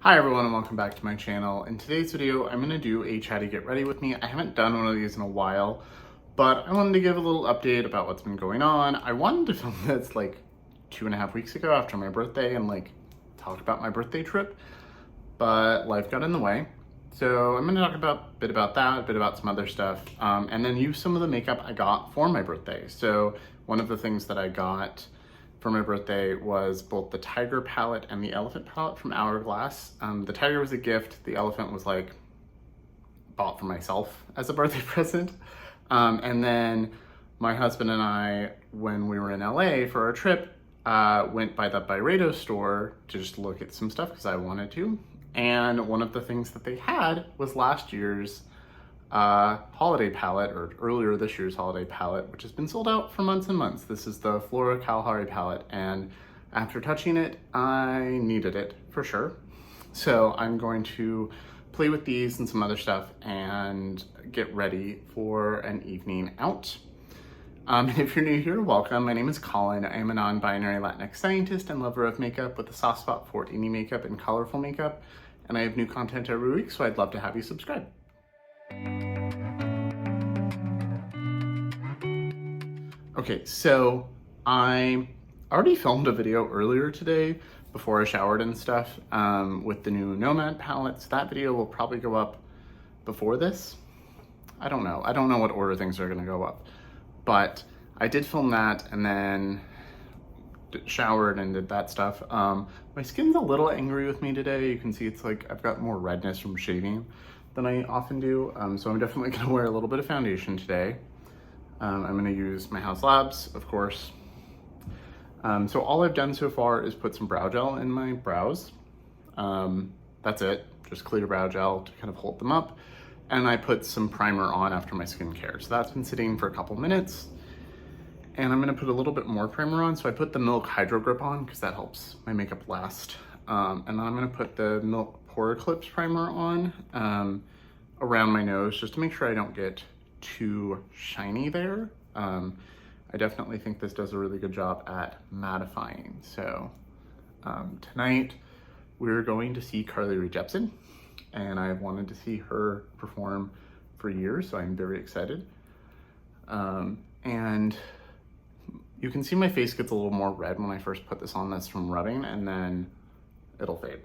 Hi everyone and welcome back to my channel. In today's video, I'm going to do a chatty get ready with me. I haven't done one of these in a while, but I wanted to give a little update about what's been going on. I wanted to film this like 2.5 weeks ago after my birthday and like talk about my birthday trip, but life got in the way. So I'm going to talk a bit about that, a bit about some other stuff, and then use some of the makeup I got for my birthday. So one of the things that I got for my birthday was both the tiger palette and the elephant palette from Hourglass. The tiger was a gift. The elephant was like bought for myself as a birthday present. And then my husband and I, when we were in LA for our trip, went by the Byredo store to just look at some stuff because I wanted to. And one of the things that they had was last year's holiday palette, or earlier this year's holiday palette, which has been sold out for months and months. This is the Flora Kalahari palette, and after touching it, I needed it for sure. So I'm going to play with these and some other stuff and get ready for an evening out. If you're new here, welcome. My name is Colin. I am a non-binary Latinx scientist and lover of makeup with a soft spot for indie makeup and colorful makeup. And I have new content every week, so I'd love to have you subscribe. Okay, so I already filmed a video earlier today before I showered and stuff with the new Nomad palette. So that video will probably go up before this. I don't know what order things are gonna go up, but I did film that and then showered and did that stuff. My skin's a little angry with me today. You can see it's like I've got more redness from shaving than I often do. So I'm definitely gonna wear a little bit of foundation today. I'm gonna use my Haus Labs, of course. So all I've done so far is put some brow gel in my brows. That's it, just clear brow gel to kind of hold them up. And I put some primer on after my skincare. So that's been sitting for a couple minutes. And I'm gonna put a little bit more primer on. So I put the Milk Hydro Grip on because that helps my makeup last. And then I'm gonna put the Milk Pore Eclipse primer on around my nose just to make sure I don't get too shiny there. I definitely think this does a really good job at mattifying. So tonight we're going to see Carly Rae Jepson, and I've wanted to see her perform for years, so I'm very excited. And you can see my face gets a little more red when I first put this on. That's from rubbing, and then it'll fade.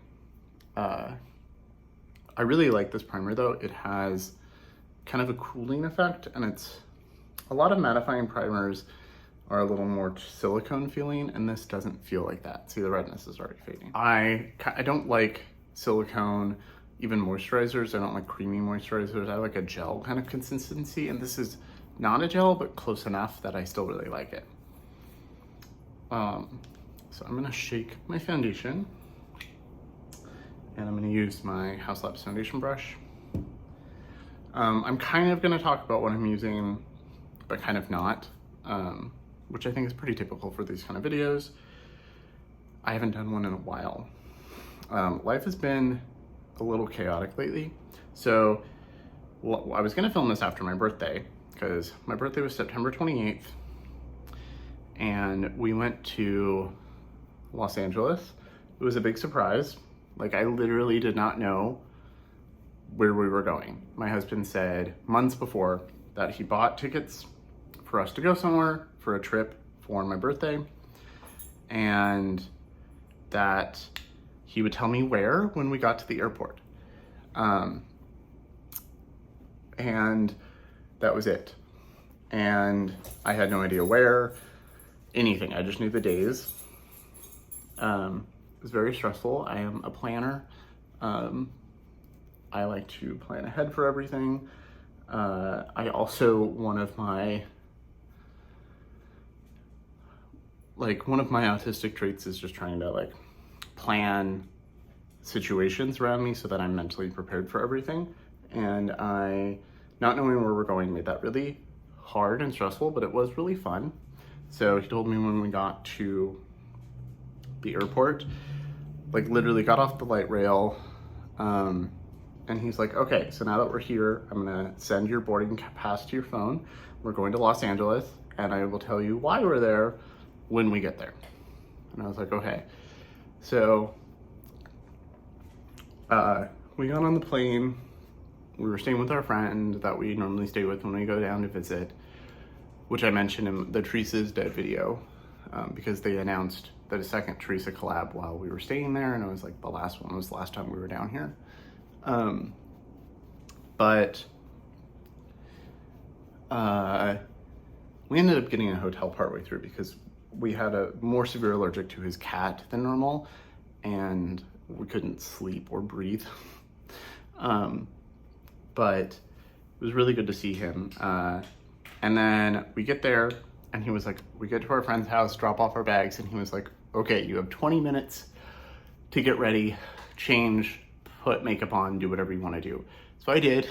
I really like this primer though. It has kind of a cooling effect, and it's a lot of mattifying primers are a little more silicone feeling, and this doesn't feel like that. See, the redness is already fading. I don't like silicone, even moisturizers. I don't like creamy moisturizers. I like a gel kind of consistency, and this is not a gel, but close enough that I still really like it. So I'm gonna shake my foundation, and I'm gonna use my Haus Labs foundation brush. I'm kind of gonna talk about what I'm using, but kind of not, which I think is pretty typical for these kind of videos. I haven't done one in a while. Life has been a little chaotic lately. So I was gonna film this after my birthday because my birthday was September 28th and we went to Los Angeles. It was a big surprise. Like, I literally did not know where we were going. My husband said months before that he bought tickets for us to go somewhere for a trip for my birthday, and that he would tell me where when we got to the airport. And that was it. And I had no idea where, anything. I just knew the days. It was very stressful. I am a planner. I like to plan ahead for everything. I also, one of my autistic traits is just trying to like plan situations around me so that I'm mentally prepared for everything. And not knowing where we're going made that really hard and stressful, but it was really fun. So he told me when we got to the airport, like literally got off the light rail, and he's like, okay, so now that we're here, I'm gonna send your boarding pass to your phone. We're going to Los Angeles, and I will tell you why we're there when we get there. And I was like, okay. So we got on the plane. We were staying with our friend that we normally stay with when we go down to visit, which I mentioned in the Teresa's Dead video, because they announced that a second Teresa collab while we were staying there, and it was like the last one was the last time we were down here. But we ended up getting a hotel partway through because we had a more severe allergic to his cat than normal, and we couldn't sleep or breathe. But it was really good to see him. And then we get there, and he was like, we get to our friend's house, drop off our bags, and he was like, okay, you have 20 minutes to get ready, change, put makeup on, do whatever you want to do. So I did.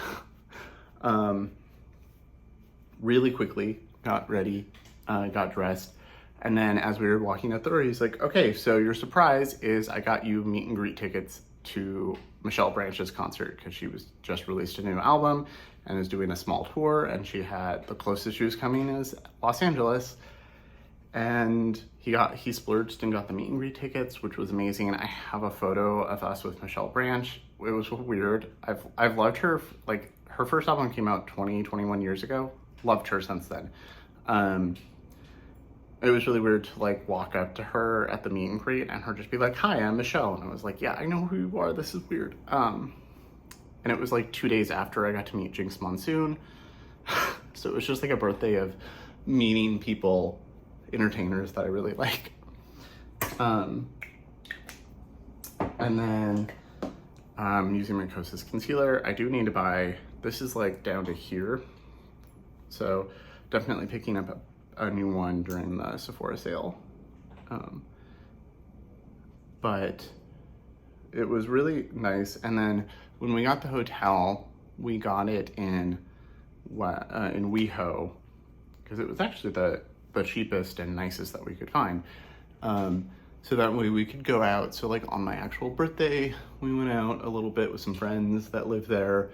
Really quickly got ready, got dressed. And then as we were walking out the door, he's like, okay, so your surprise is I got you meet and greet tickets to Michelle Branch's concert, because she was just released a new album and is doing a small tour, and she had the closest she was coming is Los Angeles. And he splurged and got the meet and greet tickets, which was amazing. And I have a photo of us with Michelle Branch. It was weird. I've loved her, like her first album came out 21 years ago. Loved her since then. It was really weird to like walk up to her at the meet and greet and her just be like, hi, I'm Michelle. And I was like, yeah, I know who you are. This is weird. And it was like 2 days after I got to meet Jinkx Monsoon. So it was just like a birthday of meeting people, entertainers that I really like. And then I'm using my Kosas concealer. I do need to buy, this is like down to here. So definitely picking up a new one during the Sephora sale. But it was really nice. And then when we got the hotel, we got it in WeHo, because it was actually the cheapest and nicest that we could find. So that way we could go out. So like on my actual birthday, we went out a little bit with some friends that live there.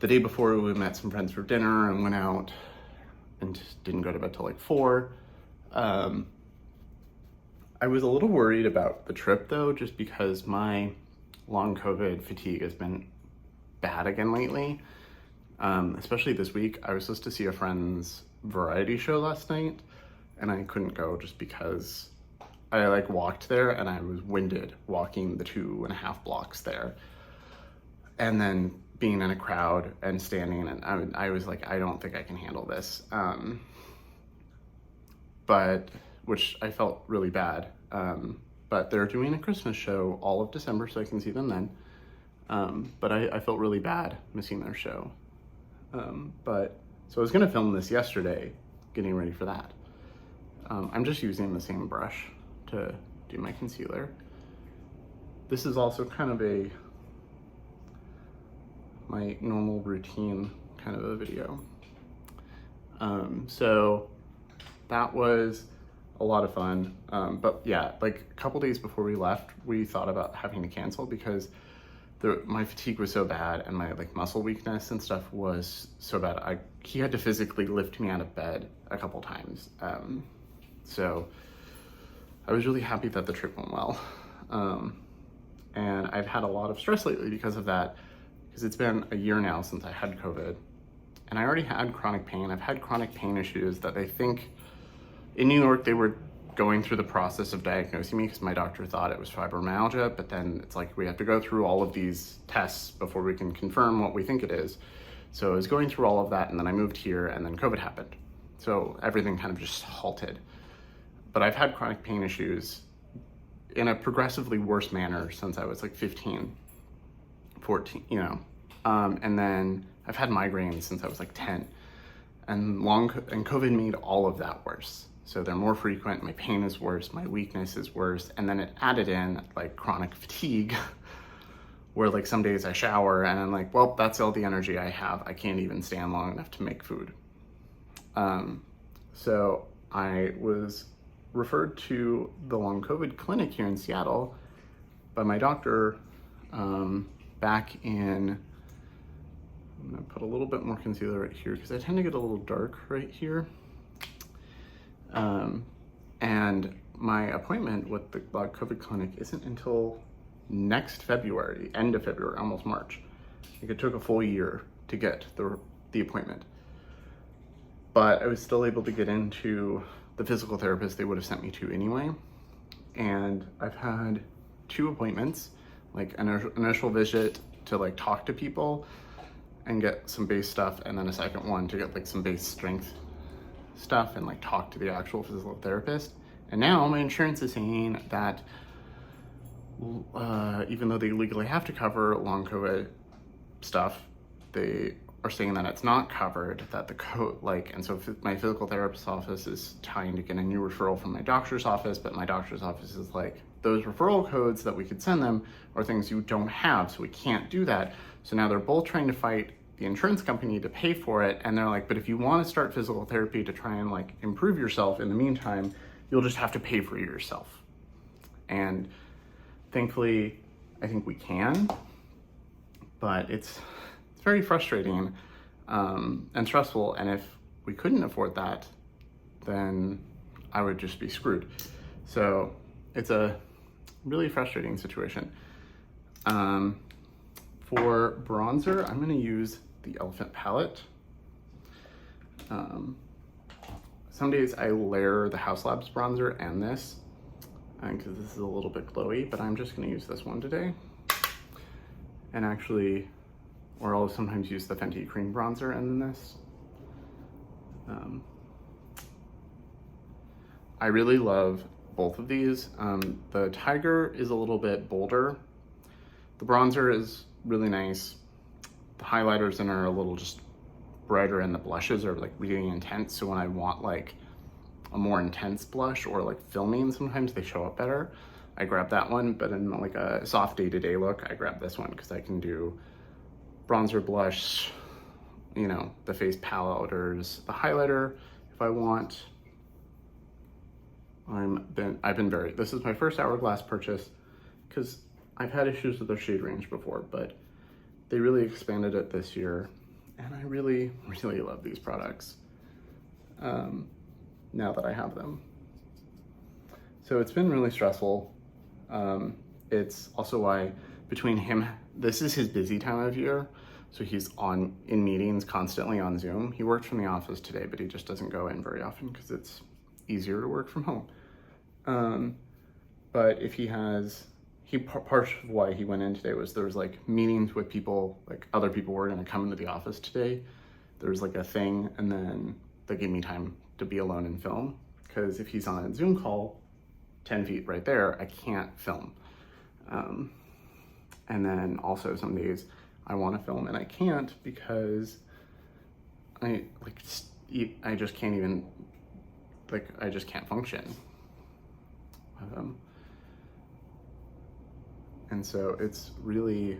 The day before, we met some friends for dinner and went out and didn't go to bed till like 4. I was a little worried about the trip though, just because my long COVID fatigue has been bad again lately. Especially this week. I was supposed to see a friend's variety show last night, and I couldn't go just because I like walked there and I was winded walking the 2.5 blocks there. And then being in a crowd and standing, and I was like, I don't think I can handle this. But, which I felt really bad. But they're doing a Christmas show all of December, so I can see them then. But I felt really bad missing their show. So I was gonna film this yesterday, getting ready for that. I'm just using the same brush to do my concealer. This is also kind of my normal routine kind of a video. So that was a lot of fun. But yeah, like a couple days before we left, we thought about having to cancel because my fatigue was so bad and my like muscle weakness and stuff was so bad. He had to physically lift me out of bed a couple times. So I was really happy that the trip went well. And I've had a lot of stress lately because of that, because it's been a year now since I had COVID, and I already had chronic pain. I've had chronic pain issues that they think in New York, they were going through the process of diagnosing me because my doctor thought it was fibromyalgia, but then it's like we have to go through all of these tests before we can confirm what we think it is. So I was going through all of that, and then I moved here, and then COVID happened. So everything kind of just halted. But I've had chronic pain issues in a progressively worse manner since I was like 15, 14, you know. And then I've had migraines since I was like 10. And COVID made all of that worse. So they're more frequent, my pain is worse, my weakness is worse, and then it added in like chronic fatigue, where like some days I shower and I'm like, well, that's all the energy I have. I can't even stand long enough to make food. So I was referred to the long COVID clinic here in Seattle by my doctor back in, I'm gonna put a little bit more concealer right here because I tend to get a little dark right here. And my appointment with the COVID clinic isn't until next February, end of February, almost March. Like it took a full year to get the appointment. But I was still able to get into the physical therapist they would have sent me to anyway. And I've had 2 appointments, like an initial visit to like talk to people and get some base stuff, and then a second one to get like some base strength stuff and like talk to the actual physical therapist. And now my insurance is saying that even though they legally have to cover long COVID stuff, they are saying that it's not covered, that the code, like, and so my physical therapist's office is trying to get a new referral from my doctor's office, but my doctor's office is like, those referral codes that we could send them are things you don't have, so we can't do that. So now they're both trying to fight the insurance company to pay for it, and they're like, but if you want to start physical therapy to try and like improve yourself in the meantime, you'll just have to pay for it yourself. And thankfully, I think we can, but it's very frustrating and stressful. And if we couldn't afford that, then I would just be screwed. So it's a really frustrating situation. For bronzer, I'm gonna use the Elephant palette. Some days I layer the Haus Labs bronzer and this, because this is a little bit glowy, but I'm just gonna use this one today. And actually, or I'll sometimes use the Fenty cream bronzer and then this. I really love both of these. The Tiger is a little bit bolder. The bronzer is really nice. The highlighters in are a little just brighter, and the blushes are like really intense. So when I want like a more intense blush or like filming, sometimes they show up better. I grab that one, but in like a soft day-to-day look, I grab this one because I can do bronzer, blush, you know, the face powders, the highlighter if I want. This is my first Hourglass purchase because I've had issues with their shade range before, but they really expanded it this year, and I really, really love these products now that I have them. So it's been really stressful. It's also why between him, this is his busy time of year, so he's in meetings constantly on Zoom. He worked from the office today, but he just doesn't go in very often because it's easier to work from home. But if part of why he went in today was there was like meetings with people, like other people were gonna come into the office today. There was like a thing, and then they gave me time to be alone and film, because if he's on a Zoom call 10 feet right there, I can't film. And then also some days I want to film and I can't because I just can't even, like, I just can't function. And so it's really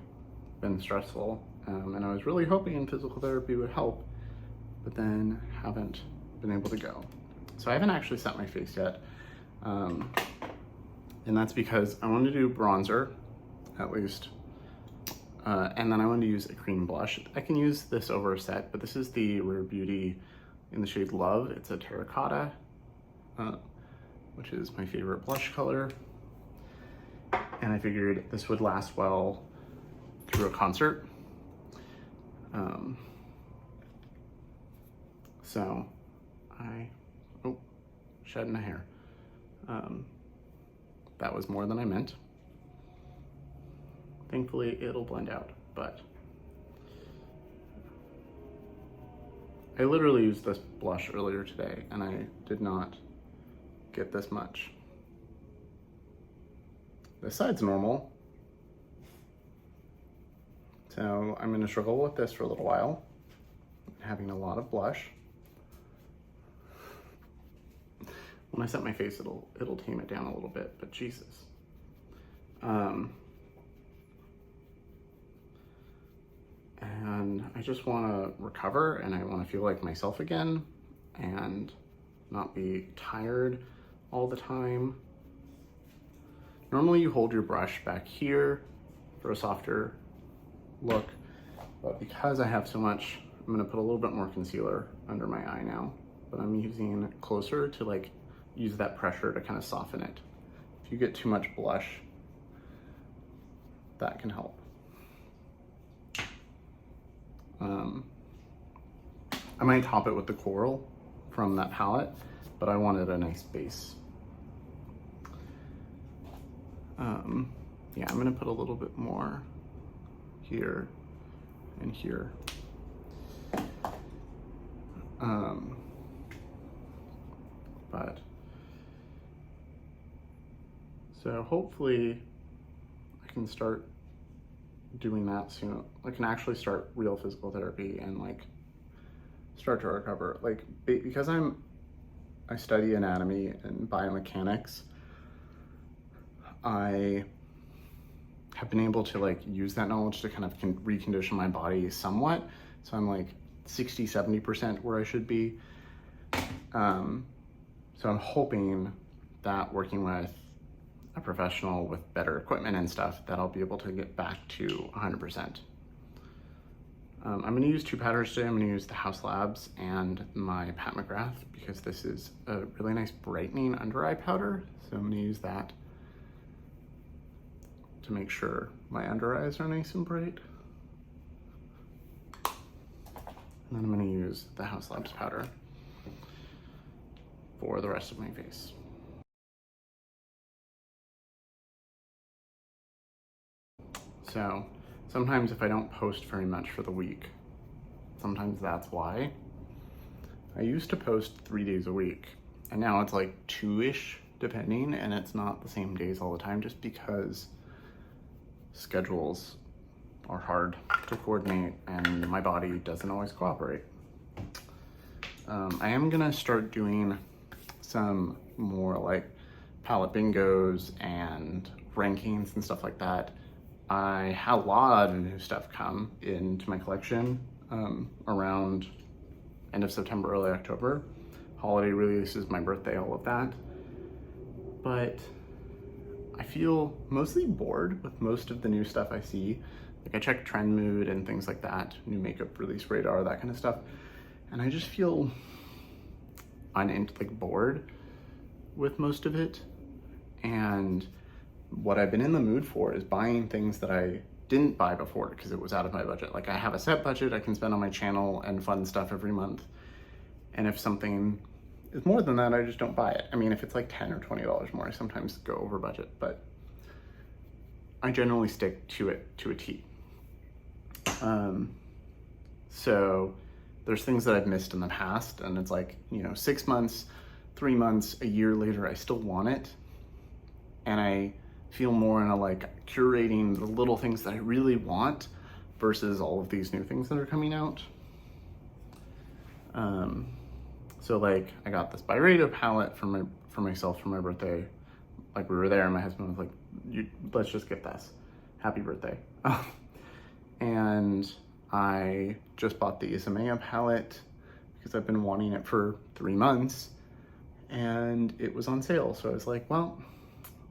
been stressful. And I was really hoping physical therapy would help, but then haven't been able to go. So I haven't actually set my face yet. And that's because I wanted to do bronzer, at least. And then I wanted to use a cream blush. I can use this over a set, but this is the Rare Beauty in the shade Love. It's a terracotta, which is my favorite blush color. And I figured this would last well through a concert. So shedding a hair. That was more than I meant. Thankfully, it'll blend out, but I literally used this blush earlier today and I did not get this much. This side's normal. So I'm gonna struggle with this for a little while, having a lot of blush. When I set my face, it'll tame it down a little bit, but Jesus. And I just want to recover, and I want to feel like myself again and not be tired all the time. Normally you hold your brush back here for a softer look, but because I have so much, I'm going to put a little bit more concealer under my eye now, but I'm using it closer to like use that pressure to kind of soften it. If you get too much blush, that can help. I might top it with the coral from that palette, but I wanted a nice base. Yeah, I'm gonna put a little bit more here and here. But so hopefully I can start doing that soon. I can actually start real physical therapy and like start to recover. Like because I study anatomy and biomechanics, I have been able to like use that knowledge to kind of recondition my body somewhat. So I'm like 60-70% where I should be. So I'm hoping that working with a professional with better equipment and stuff, that I'll be able to get back to 100%. I'm gonna use two powders today. I'm gonna use the Haus Labs and my Pat McGrath because this is a really nice brightening under eye powder. So I'm gonna use that to make sure my under eyes are nice and bright. And then I'm gonna use the Haus Labs powder for the rest of my face. So sometimes if I don't post very much for the week, sometimes that's why. I used to post 3 days a week, and now it's like 2-ish depending, and it's not the same days all the time just because schedules are hard to coordinate and my body doesn't always cooperate. I am gonna start doing some more like palette bingos and rankings and stuff like that. I had a lot of new stuff come into my collection around end of September, early October. Holiday releases, my birthday, all of that. But I feel mostly bored with most of the new stuff I see. Like I check Trend Mood and things like that, new makeup release radar, that kind of stuff. And I just feel bored with most of it. And what I've been in the mood for is buying things that I didn't buy before because it was out of my budget. Like I have a set budget I can spend on my channel and fun stuff every month. And if something is more than that, I just don't buy it. I mean, if it's like $10 or $20 more, I sometimes go over budget, but I generally stick to it to a T. So there's things that I've missed in the past, and it's like, 6 months, 3 months, a year later, I still want it. And I feel more in a like curating the little things that I really want versus all of these new things that are coming out. So like I got this Byredo palette for myself for my birthday. Like we were there and my husband was like, let's just get this. Happy birthday. And I just bought the Isamaya palette because I've been wanting it for 3 months and it was on sale. So I was like, well,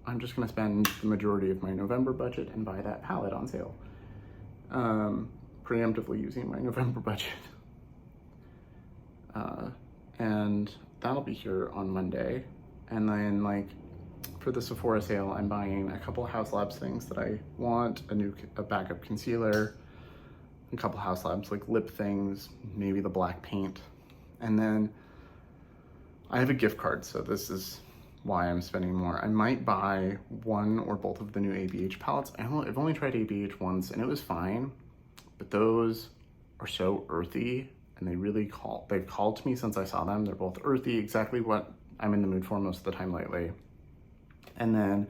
I'm just gonna spend the majority of my November budget and buy that palette on sale. Preemptively using my November budget. And that'll be here on Monday. And then like for the Sephora sale, I'm buying a couple Haus Labs things that I want, a backup concealer, a couple Haus Labs like lip things, maybe the black paint. And then I have a gift card, so this is why I'm spending more. I might buy one or both of the new ABH palettes. I've only tried ABH once and it was fine, but those are so earthy and they've called to me since I saw them. They're both earthy, exactly what I'm in the mood for most of the time lately. And then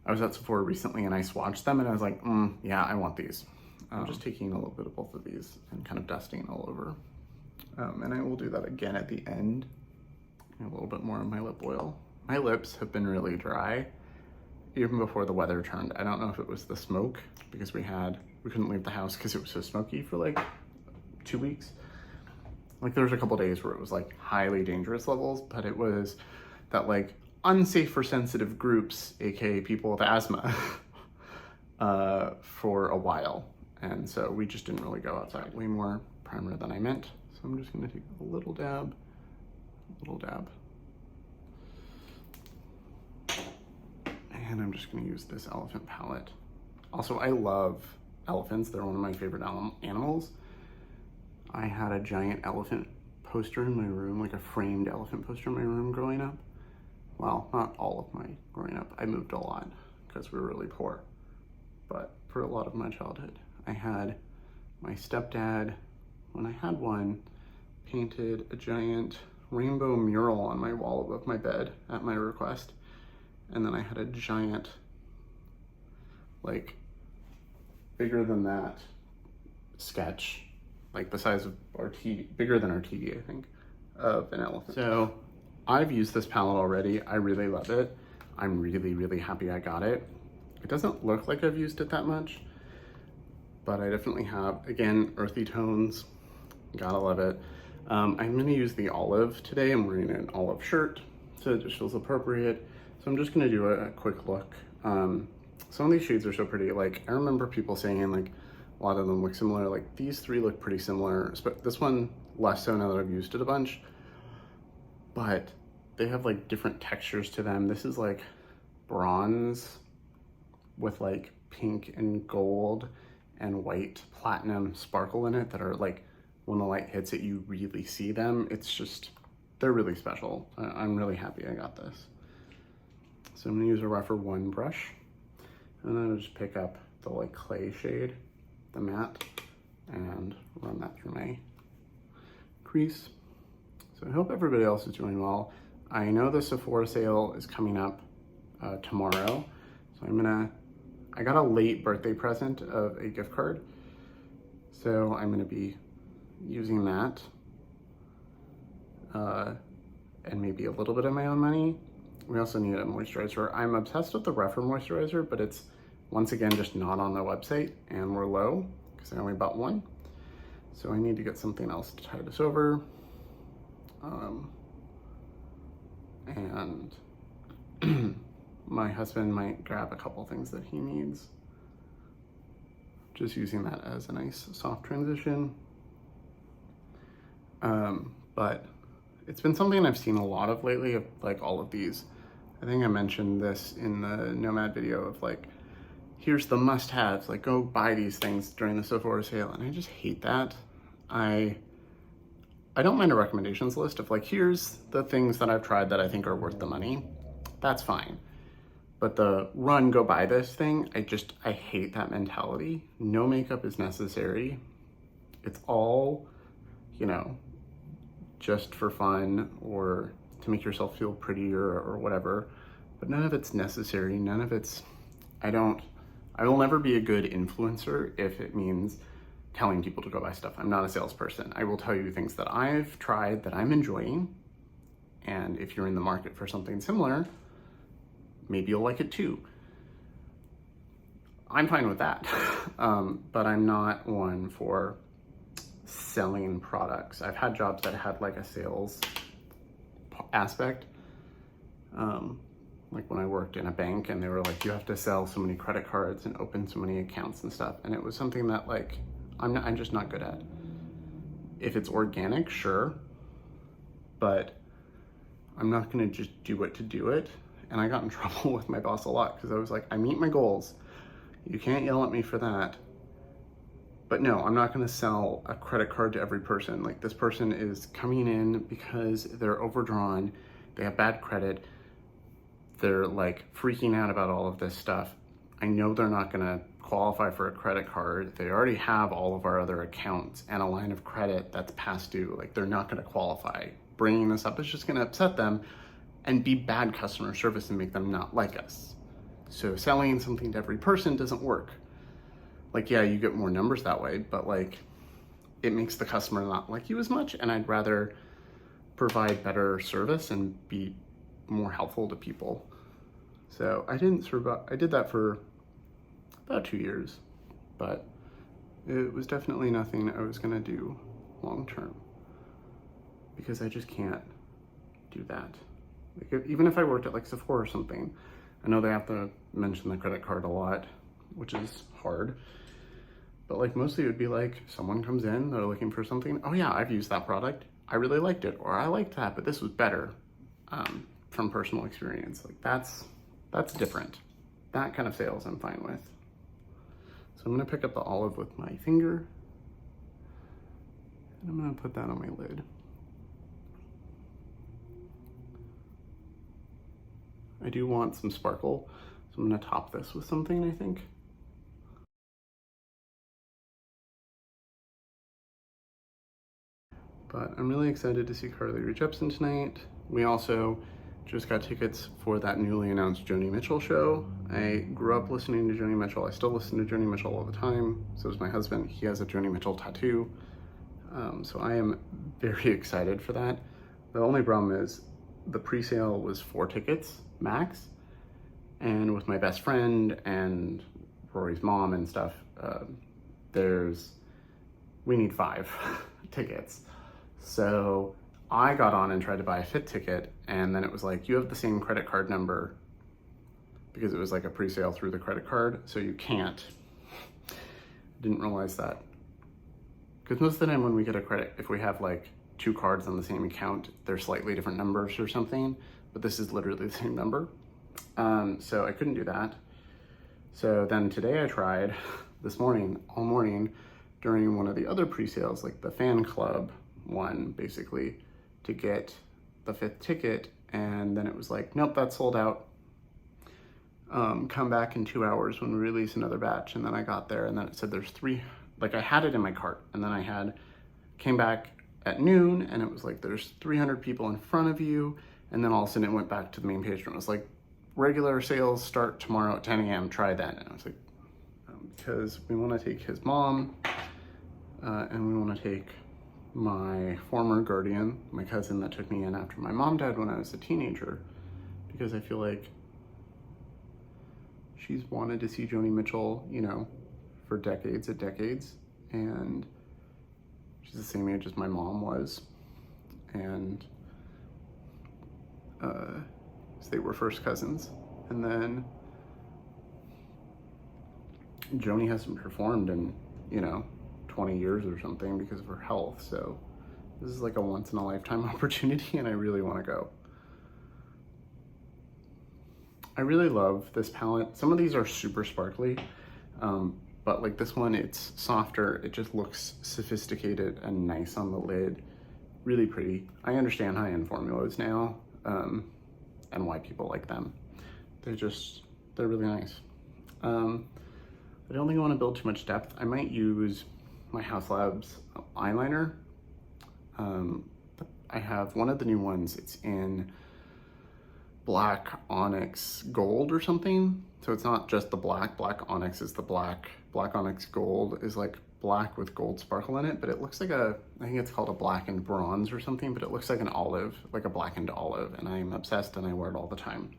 I was at Sephora recently and I swatched them and I was like, yeah, I want these. I'm just taking a little bit of both of these and kind of dusting all over. And I will do that again at the end. A little bit more of my lip oil. My lips have been really dry, even before the weather turned. I don't know if it was the smoke, because we couldn't leave the house because it was so smoky for like 2 weeks. Like there was a couple days where it was like highly dangerous levels, but it was that like unsafe for sensitive groups, aka people with asthma, for a while. And so we just didn't really go outside. Way more primer than I meant. So I'm just gonna take a little dab. And I'm just gonna use this elephant palette Also, I love elephants. They're one of my favorite animals. I had a giant elephant poster in my room, like a framed elephant poster in my room growing up. Well, not all of my growing up. I moved a lot because we were really poor. But for a lot of my childhood, I had my stepdad, when I had one, painted a giant rainbow mural on my wall above my bed at my request. And then I had a giant, like, bigger than that sketch, like the size of our TV, bigger than our TV, I think, of an elephant. So I've used this palette already. I really love it. I'm really, really happy I got it. It doesn't look like I've used it that much, but I definitely have. Again, earthy tones, gotta love it. I'm gonna use the olive today. I'm wearing an olive shirt, so it just feels appropriate. So I'm just gonna do a quick look. Some of these shades are so pretty. Like, I remember people saying like a lot of them look similar. Like these three look pretty similar, but this one less so now that I've used it a bunch. But they have like different textures to them. This is like bronze with like pink and gold and white platinum sparkle in it that are like, when the light hits it, you really see them. It's just, they're really special. I'm really happy I got this. So I'm gonna use a rougher 1 brush, and then I'll just pick up the like clay shade, the matte, and run that through my crease. So I hope everybody else is doing well. I know the Sephora sale is coming up tomorrow, so I got a late birthday present of a gift card, so I'm gonna be using that and maybe a little bit of my own money. We also need a moisturizer. I'm obsessed with the rougher moisturizer, but it's once again just not on the website, and we're low because I only bought one. So I need to get something else to tie this over. And my husband might grab a couple things that he needs. Just using that as a nice soft transition. But it's been something I've seen a lot of lately, of like all of these. I think I mentioned this in the Nomad video of like, here's the must-haves, like go buy these things during the Sephora sale. And I just hate that. I don't mind a recommendations list of like, here's the things that I've tried that I think are worth the money. That's fine. But the run, go buy this thing, I hate that mentality. No makeup is necessary. It's all, you know, just for fun or to make yourself feel prettier or whatever. But none of it's necessary. None of it's, I will never be a good influencer if it means telling people to go buy stuff. I'm not a salesperson. I will tell you things that I've tried that I'm enjoying. And if you're in the market for something similar, maybe you'll like it too. I'm fine with that. But I'm not one for selling products. I've had jobs that had like a sales aspect. Like when I worked in a bank and they were like, you have to sell so many credit cards and open so many accounts and stuff. And it was something that like, I'm just not good at. If it's organic, sure. But I'm not gonna just do it to do it. And I got in trouble with my boss a lot because I was like, I meet my goals. You can't yell at me for that. But no, I'm not gonna sell a credit card to every person. Like this person is coming in because they're overdrawn, they have bad credit, they're like freaking out about all of this stuff. I know they're not gonna qualify for a credit card. They already have all of our other accounts and a line of credit that's past due. Like they're not gonna qualify. Bringing this up is just gonna upset them and be bad customer service and make them not like us. So selling something to every person doesn't work. Like, yeah, you get more numbers that way, but like, it makes the customer not like you as much, and I'd rather provide better service and be more helpful to people. So I did that for about 2 years, but it was definitely nothing I was gonna do long term, because I just can't do that. Like, even if I worked at like Sephora or something, I know they have to mention the credit card a lot, which is hard. But like mostly it would be like someone comes in, they're looking for something. Oh yeah, I've used that product. I really liked it. Or I liked that, but this was better from personal experience. Like that's different. That kind of sales I'm fine with. I'm gonna pick up the olive with my finger, and I'm gonna put that on my lid. I do want some sparkle, so I'm gonna top this with something, I think. But I'm really excited to see Carly Rae Jepson tonight. We also just got tickets for that newly announced Joni Mitchell show. I grew up listening to Joni Mitchell. I still listen to Joni Mitchell all the time. So does my husband. He has a Joni Mitchell tattoo. So I am very excited for that. The only problem is the pre-sale was 4 tickets max. And with my best friend and Rory's mom and stuff, we need 5 tickets. So I got on and tried to buy a 5th ticket, and then it was like, you have the same credit card number, because it was like a pre-sale through the credit card, so you can't. Didn't realize that. Because most of the time when we get a credit, if we have like 2 cards on the same account, they're slightly different numbers or something, but this is literally the same number. So I couldn't do that. So then today I tried, this morning, all morning, during one of the other pre-sales, like the fan club one, basically, to get the 5th ticket, and then it was like, nope, that's sold out. Come back in 2 hours when we release another batch. And then I got there, and then it said there's 3, like I had it in my cart, and then came back at noon, and it was like, there's 300 people in front of you, and then all of a sudden it went back to the main page, and it was like, regular sales start tomorrow at 10 a.m., try then. And I was like, because we want to take his mom, and we want to take my former guardian, my cousin that took me in after my mom died when I was a teenager, because I feel like she's wanted to see Joni Mitchell, you know, for decades and decades, and she's the same age as my mom was, and so they were first cousins. And then Joni hasn't performed in, you know, 20 years or something because of her health, so this is like a once-in-a-lifetime opportunity, and I really want to go. I really love this palette. Some of these are super sparkly, but like this one, it's softer. It just looks sophisticated and nice on the lid. Really pretty. I understand high-end formulas now, and why people like them. They're really nice. I don't think I want to build too much depth. I might use my Haus Labs eyeliner. I have one of the new ones. It's in black onyx gold or something. So it's not just the black. Black onyx is the black. Black onyx gold is like black with gold sparkle in it, but it looks like I think it's called a blackened bronze or something, but it looks like an olive, like a blackened olive, and I'm obsessed and I wear it all the time.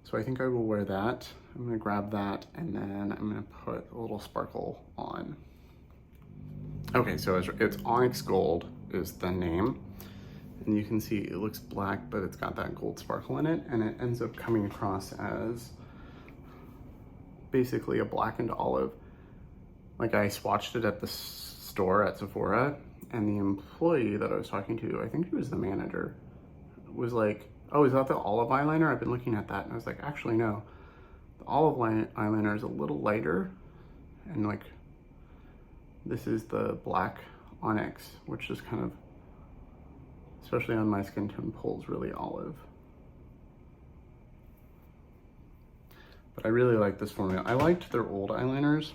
So I think I will wear that. I'm gonna grab that, and then I'm gonna put a little sparkle on. Okay, so it's onyx gold is the name. And you can see it looks black, but it's got that gold sparkle in it, and it ends up coming across as basically a blackened olive. Like I swatched it at the store at Sephora, and the employee that I was talking to, I think he was the manager, was like, oh, is that the olive eyeliner? I've been looking at that. And I was like, actually, no. The olive eyeliner is a little lighter, and like, this is the black onyx, which is kind of, especially on my skin tone, pulls really olive. But I really like this formula. I liked their old eyeliners.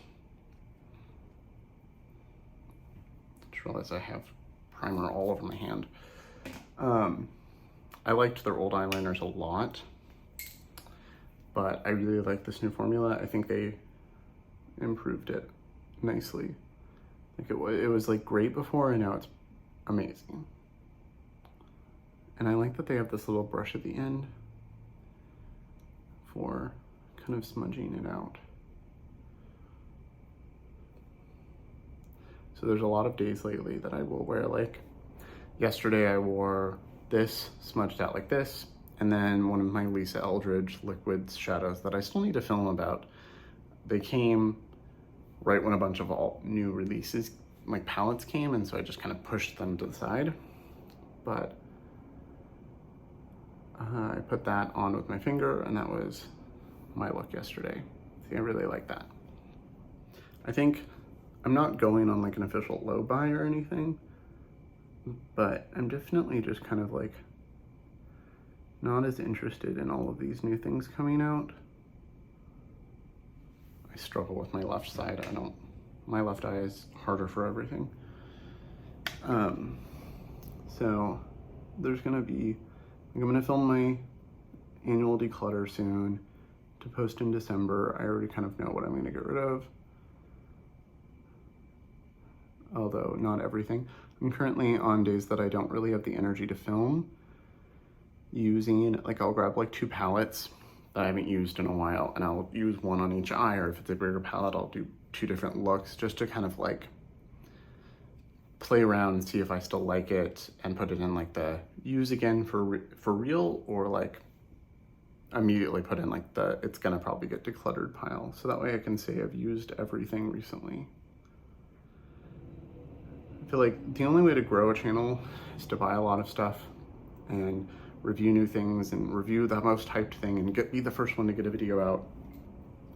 Just realized I have primer all over my hand. I liked their old eyeliners a lot, but I really like this new formula. I think they improved it nicely. Like it was like great before, and now it's amazing. And I like that they have this little brush at the end for kind of smudging it out. So there's a lot of days lately that I will wear, like yesterday I wore this smudged out like this, and then one of my Lisa Eldridge liquids shadows that I still need to film about. They came right when a bunch of all new releases, like palettes came, and so I just kind of pushed them to the side. But I put that on with my finger, and that was my look yesterday. See, I really like that. I think I'm not going on like an official low buy or anything, but I'm definitely just kind of like not as interested in all of these new things coming out. I struggle with my left side. My left eye is harder for everything. So there's gonna be, I'm gonna film my annual declutter soon to post in December. I already kind of know what I'm gonna get rid of, although not everything. I'm currently on days that I don't really have the energy to film, using, like, I'll grab like 2 palettes that I haven't used in a while, and I'll use one on each eye, or if it's a bigger palette, I'll do 2 different looks just to kind of like play around and see if I still like it, and put it in like the use again for real, or like immediately put in like the it's gonna probably get decluttered pile. So that way I can say I've used everything recently. I feel like the only way to grow a channel is to buy a lot of stuff and review new things and review the most hyped thing and be the first one to get a video out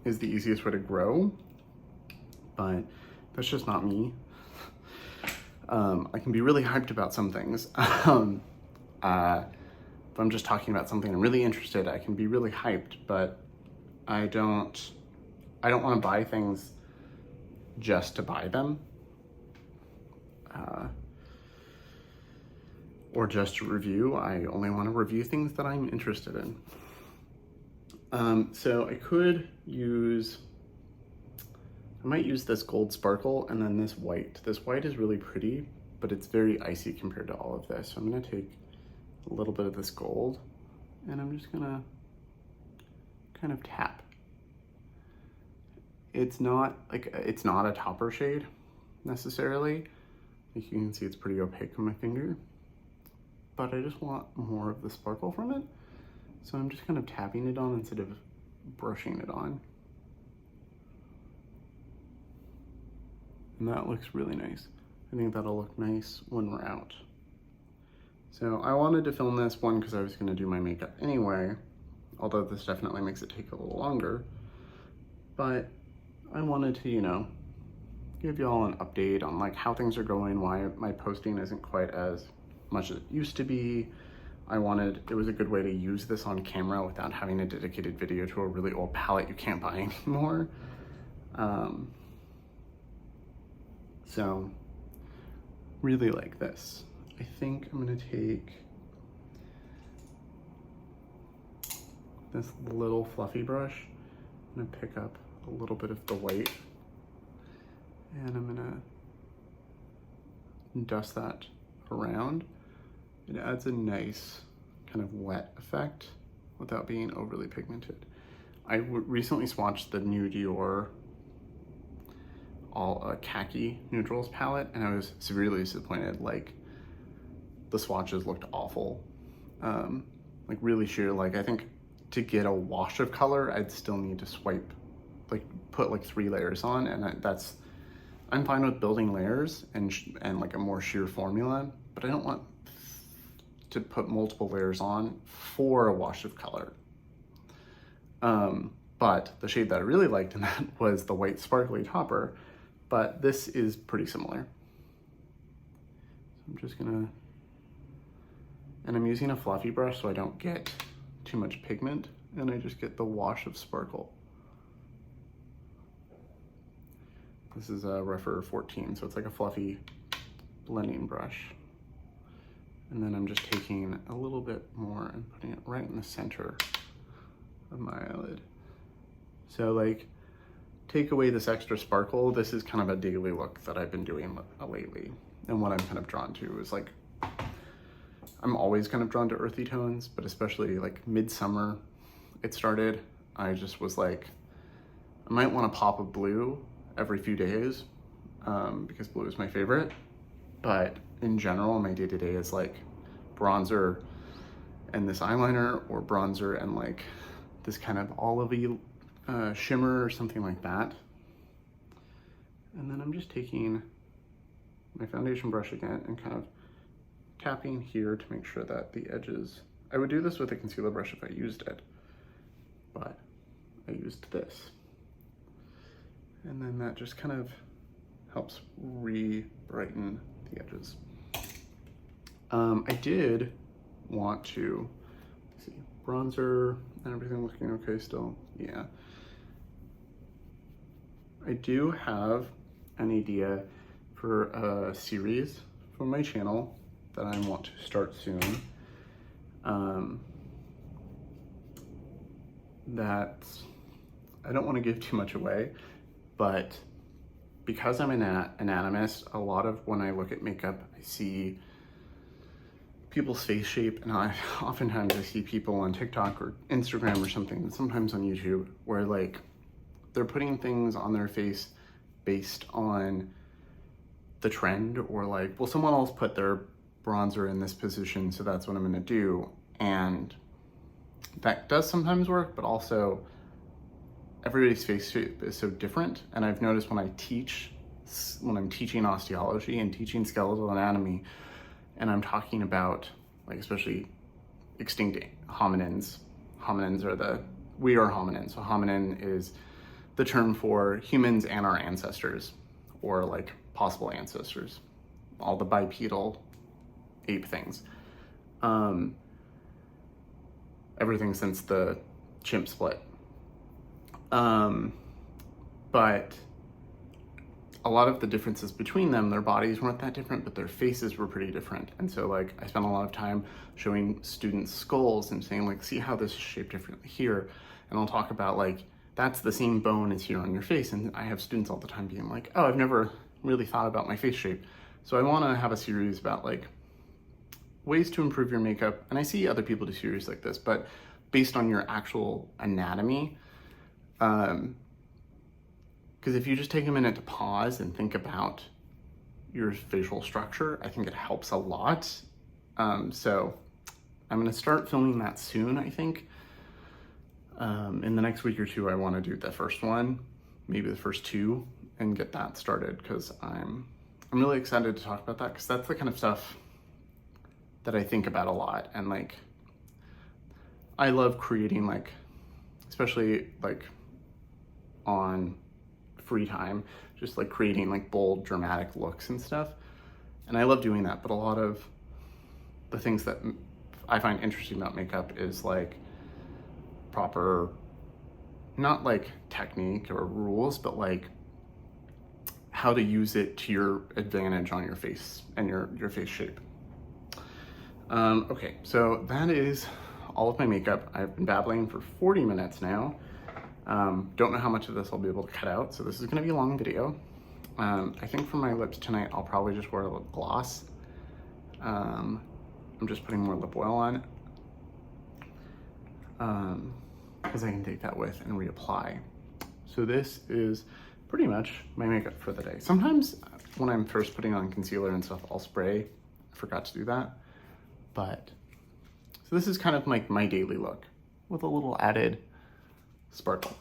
is the easiest way to grow. But that's just not me. I can be really hyped about some things. If I'm just talking about something I'm really interested, I can be really hyped, but I don't want to buy things just to buy them. Or just to review. I only want to review things that I'm interested in. So I might use this gold sparkle and then this white. This white is really pretty, but it's very icy compared to all of this. So I'm gonna take a little bit of this gold and I'm just gonna kind of tap. It's not a topper shade necessarily. Like you can see, it's pretty opaque on my finger, but I just want more of the sparkle from it. So I'm just kind of tapping it on instead of brushing it on. And that looks really nice. I think that'll look nice when we're out. So I wanted to film this one because I was gonna do my makeup anyway, although this definitely makes it take a little longer. But I wanted to, you know, give y'all an update on like how things are going, why my posting isn't quite as much as it used to be. It was a good way to use this on camera without having a dedicated video to a really old palette you can't buy anymore. So really like this. I think I'm gonna take this little fluffy brush. I'm gonna pick up a little bit of the white and I'm gonna dust that around. It adds a nice kind of wet effect without being overly pigmented. I recently swatched the new Dior all khaki neutrals palette and I was severely disappointed. Like the swatches looked awful. Like really sheer, like I think to get a wash of color, I'd still need to put like 3 layers on, and I'm fine with building layers and like a more sheer formula, but I don't want to put multiple layers on for a wash of color. But the shade that I really liked in that was the white sparkly topper, but this is pretty similar. So I'm just gonna, and I'm using a fluffy brush so I don't get too much pigment and I just get the wash of sparkle. This is a Refer 14, so it's like a fluffy blending brush. And then I'm just taking a little bit more and putting it right in the center of my eyelid. So like, take away this extra sparkle. This is kind of a daily look that I've been doing lately. And what I'm kind of drawn to is like, I'm always kind of drawn to earthy tones, but especially like midsummer it started, I just was like, I might want to pop a blue every few days because blue is my favorite. But in general, my day-to-day is like bronzer and this eyeliner, or bronzer and like this kind of olivey shimmer or something like that. And then I'm just taking my foundation brush again and kind of tapping here to make sure that the edges, I would do this with a concealer brush if I used it, but I used this. And then that just kind of helps re-brighten the edges. I did want to see bronzer and everything looking okay still. Yeah. I do have an idea for a series for my channel that I want to start soon. That I don't want to give too much away, but because I'm an anatomist, a lot of when I look at makeup, I see people's face shape, and oftentimes I see people on TikTok or Instagram or something, and sometimes on YouTube, where like they're putting things on their face based on the trend, or like, well, someone else put their bronzer in this position, so that's what I'm gonna do. And that does sometimes work, but also everybody's face shape is so different. And I've noticed when I'm teaching osteology and teaching skeletal anatomy, and I'm talking about, like, especially extinct hominins. We are hominins. So hominin is the term for humans and our ancestors, or like possible ancestors, all the bipedal ape things. Everything since the chimp split. But a lot of the differences between them, their bodies weren't that different, but their faces were pretty different. And so like I spent a lot of time showing students skulls and saying like, see how this is shaped differently here. And I'll talk about like, that's the same bone as here on your face. And I have students all the time being like, oh, I've never really thought about my face shape. So I want to have a series about like ways to improve your makeup. And I see other people do series like this, but based on your actual anatomy. Because if you just take a minute to pause and think about your facial structure, I think it helps a lot. So I'm gonna start filming that soon, I think. In the next week or two, I wanna do the first one, maybe the first two, and get that started, because I'm really excited to talk about that, because that's the kind of stuff that I think about a lot. And like, I love creating, like, especially like on free time, just like creating like bold, dramatic looks and stuff. And I love doing that, but a lot of the things that I find interesting about makeup is like proper, not like technique or rules, but like how to use it to your advantage on your face and your face shape. Okay, so that is all of my makeup. I've been babbling for 40 minutes now. Don't know how much of this I'll be able to cut out, so this is gonna be a long video. I think for my lips tonight, I'll probably just wear a lip gloss. I'm just putting more lip oil on, because I can take that with and reapply. So this is pretty much my makeup for the day. Sometimes when I'm first putting on concealer and stuff, I'll spray. I forgot to do that. But, so this is kind of like my daily look with a little added sparkle.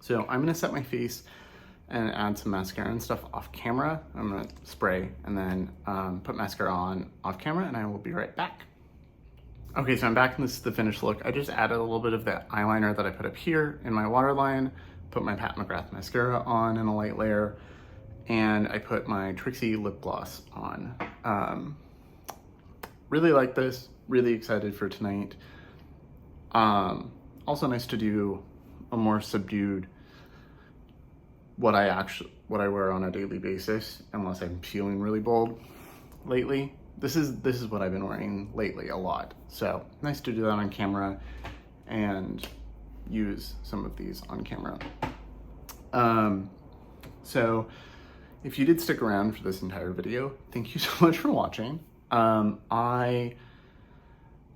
So I'm gonna set my face and add some mascara and stuff off camera. I'm gonna spray and then put mascara on off camera, and I will be right back. Okay, so I'm back, and this is the finished look. I just added a little bit of that eyeliner that I put up here in my waterline, put my Pat McGrath mascara on in a light layer, and I put my Trixie lip gloss on. Really like this, really excited for tonight. Also nice to do a more subdued, what I wear on a daily basis, unless I'm feeling really bold lately. This is what I've been wearing lately a lot. So nice to do that on camera and use some of these on camera. So if you did stick around for this entire video, thank you so much for watching. I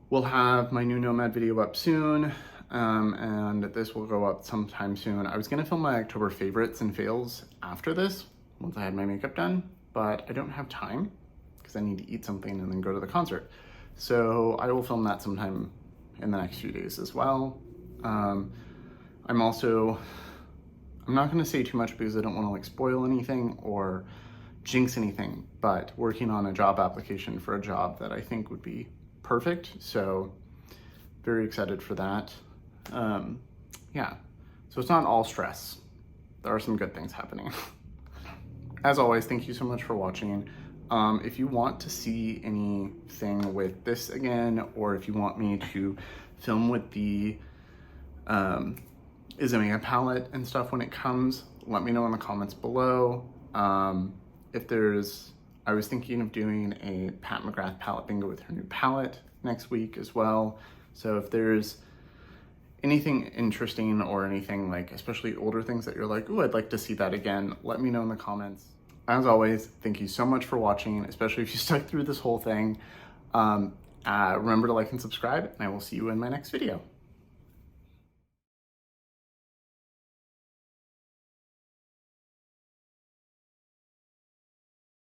will have my new Nomad video up soon, and this will go up sometime soon. I was gonna film my October favorites and fails after this, once I had my makeup done, but I don't have time because I need to eat something and then go to the concert. So I will film that sometime in the next few days as well. I'm not gonna say too much because I don't wanna like spoil anything or jinx anything, but working on a job application for a job that I think would be perfect. So very excited for that. Yeah, so it's not all stress. there are some good things happening. As always, thank you so much for watching. If you want to see anything with this again, or if you want me to film with the Izamia palette and stuff when it comes, let me know in the comments below. I was thinking of doing a Pat McGrath palette bingo with her new palette next week as well. So if there's anything interesting or anything like, especially older things that you're like, ooh, I'd like to see that again, let me know in the comments. As always, thank you so much for watching, especially if you stuck through this whole thing. Remember to like and subscribe, and I will see you in my next video.